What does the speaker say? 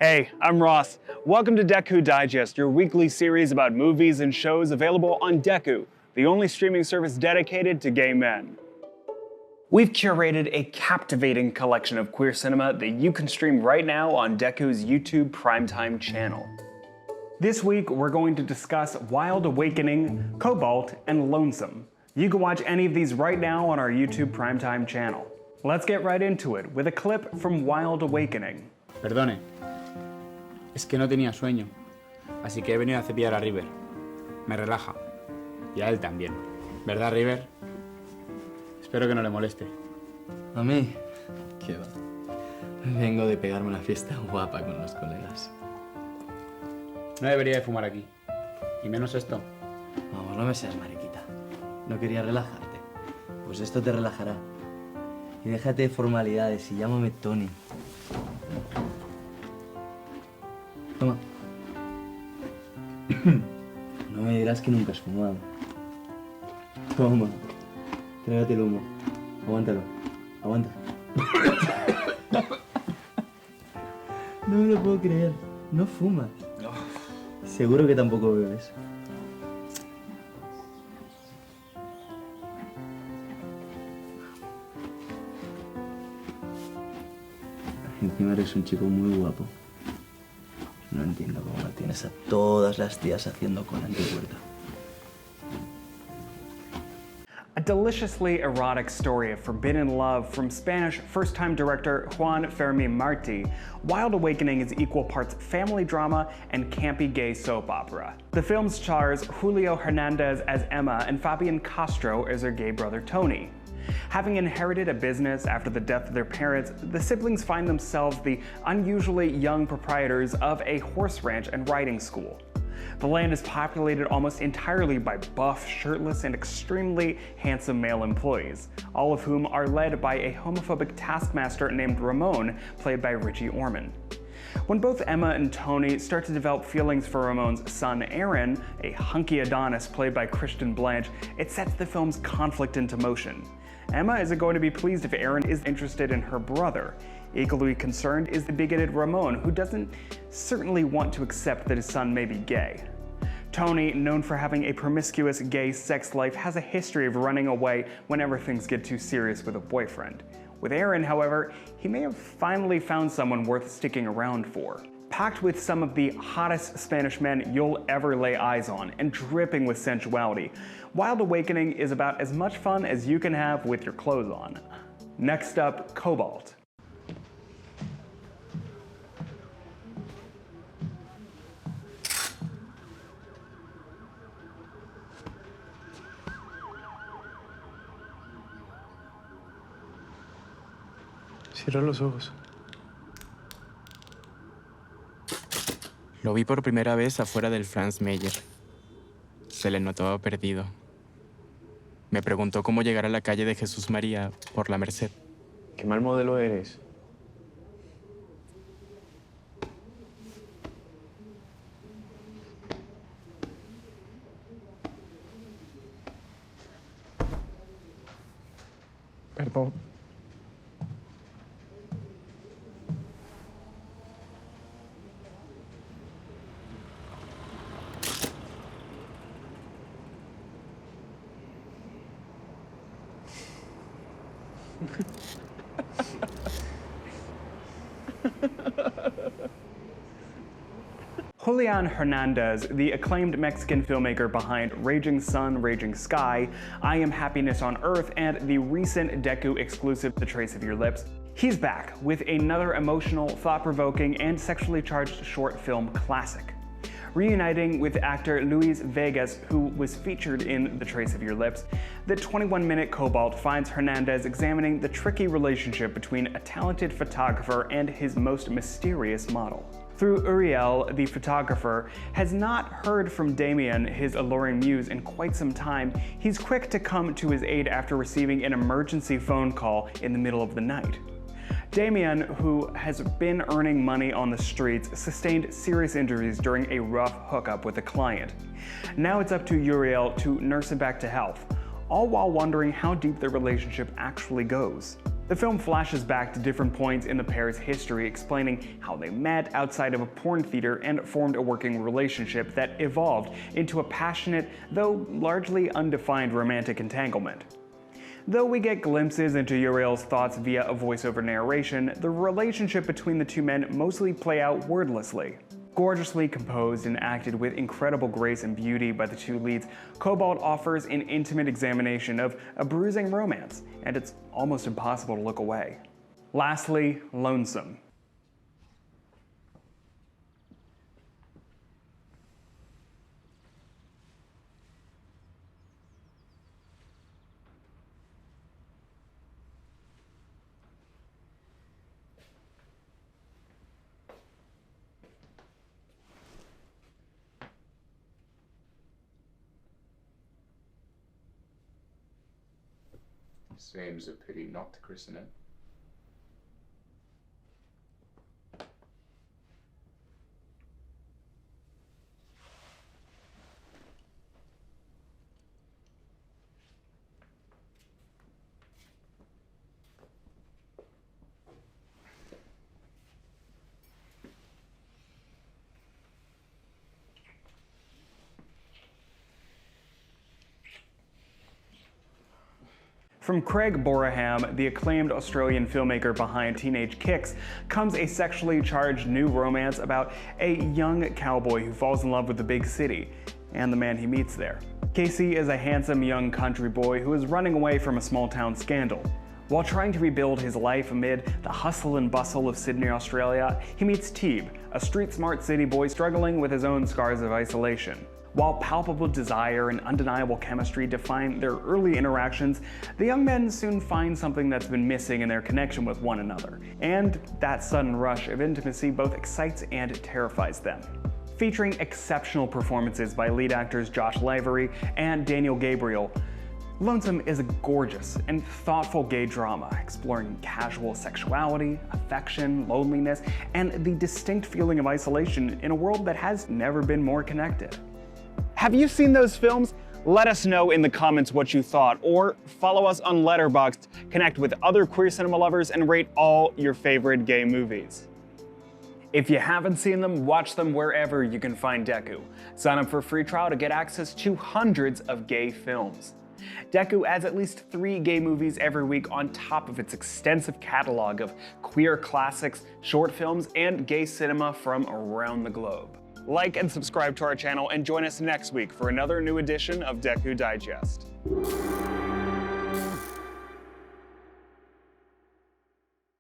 Hey, I'm Ross. Welcome to Dekkoo Digest, your weekly series about movies and shows available on Dekkoo, the only streaming service dedicated to gay men. We've curated a captivating collection of queer cinema that you can stream right now on Dekkoo's YouTube Primetime channel. This week, we're going to discuss Wild Awakening, Cobalt, and Lonesome. You can watch any of these right now on our YouTube Primetime channel. Let's get right into it with a clip from Wild Awakening. Perdone, es que no tenía sueño, así que he venido a cepillar a River. Me relaja. Y a él también. ¿Verdad, River? Espero que no le moleste. ¿A mí? ¿Qué va? Vengo de pegarme una fiesta guapa con los colegas. No debería de fumar aquí. Y menos esto. Vamos, no me seas mariquita. ¿No querías relajarte? Pues esto te relajará. Y déjate de formalidades y llámame Tony. Toma. No me dirás que nunca has fumado. Toma. Trágate el humo. Aguántalo. Aguanta. No me lo puedo creer. No fumas. No. Seguro que tampoco bebes. Encima eres un chico muy guapo. No entiendo cómo tienes a todas las tías haciendo cola en tu puerta. A deliciously erotic story of forbidden love from Spanish first-time director Juan Fermín Martí, Wild Awakening is equal parts family drama and campy gay soap opera. The film stars Julio Hernandez as Emma and Fabian Castro as her gay brother Tony. Having inherited a business after the death of their parents, the siblings find themselves the unusually young proprietors of a horse ranch and riding school. The land is populated almost entirely by buff, shirtless, and extremely handsome male employees, all of whom are led by a homophobic taskmaster named Ramon, played by Richie Orman. When both Emma and Tony start to develop feelings for Ramon's son Aaron, a hunky Adonis played by Christian Blanche, it sets the film's conflict into motion. Emma isn't going to be pleased if Aaron is interested in her brother. Equally concerned is the bigoted Ramon, who doesn't certainly want to accept that his son may be gay. Tony, known for having a promiscuous gay sex life, has a history of running away whenever things get too serious with a boyfriend. With Aaron, however, he may have finally found someone worth sticking around for. Packed with some of the hottest Spanish men you'll ever lay eyes on and dripping with sensuality, Wild Awakening is about as much fun as you can have with your clothes on. Next up, Cobalt. Cierra los ojos. Lo vi por primera vez afuera del Franz Mayer. Se le notaba perdido. Me preguntó cómo llegar a la calle de Jesús María por la Merced. Qué mal modelo eres. Perdón. Julian Hernandez, the acclaimed Mexican filmmaker behind Raging Sun, Raging Sky, I Am Happiness on Earth, and the recent Dekkoo exclusive The Trace of Your Lips, he's back with another emotional, thought-provoking, and sexually charged short film classic. Reuniting with actor Luis Vegas, who was featured in The Trace of Your Lips, the 21-minute Cobalt finds Hernandez examining the tricky relationship between a talented photographer and his most mysterious model. Through Uriel, the photographer has not heard from Damien, his alluring muse, in quite some time. He's quick to come to his aid after receiving an emergency phone call in the middle of the night. Damien, who has been earning money on the streets, sustained serious injuries during a rough hookup with a client. Now it's up to Uriel to nurse him back to health, all while wondering how deep their relationship actually goes. The film flashes back to different points in the pair's history, explaining how they met outside of a porn theater and formed a working relationship that evolved into a passionate, though largely undefined romantic entanglement. Though we get glimpses into Uriel's thoughts via a voiceover narration, the relationship between the two men mostly play out wordlessly. Gorgeously composed and acted with incredible grace and beauty by the two leads, Cobalt offers an intimate examination of a bruising romance, and it's almost impossible to look away. Lastly, Lonesome. Seems a pity not to christen it. From Craig Boreham, the acclaimed Australian filmmaker behind Teenage Kicks, comes a sexually charged new romance about a young cowboy who falls in love with the big city and the man he meets there. Casey is a handsome young country boy who is running away from a small-town scandal. While trying to rebuild his life amid the hustle and bustle of Sydney, Australia, he meets Teeb, a street-smart city boy struggling with his own scars of isolation. While palpable desire and undeniable chemistry define their early interactions, the young men soon find something that's been missing in their connection with one another, and that sudden rush of intimacy both excites and terrifies them. Featuring exceptional performances by lead actors Josh Lavery and Daniel Gabriel, Lonesome is a gorgeous and thoughtful gay drama exploring casual sexuality, affection, loneliness, and the distinct feeling of isolation in a world that has never been more connected. Have you seen those films? Let us know in the comments what you thought, or follow us on Letterboxd, connect with other queer cinema lovers, and rate all your favorite gay movies. If you haven't seen them, watch them wherever you can find Dekkoo. Sign up for a free trial to get access to hundreds of gay films. Dekkoo adds at least 3 gay movies every week on top of its extensive catalog of queer classics, short films, and gay cinema from around the globe. Like and subscribe to our channel and join us next week for another new edition of Dekkoo Digest.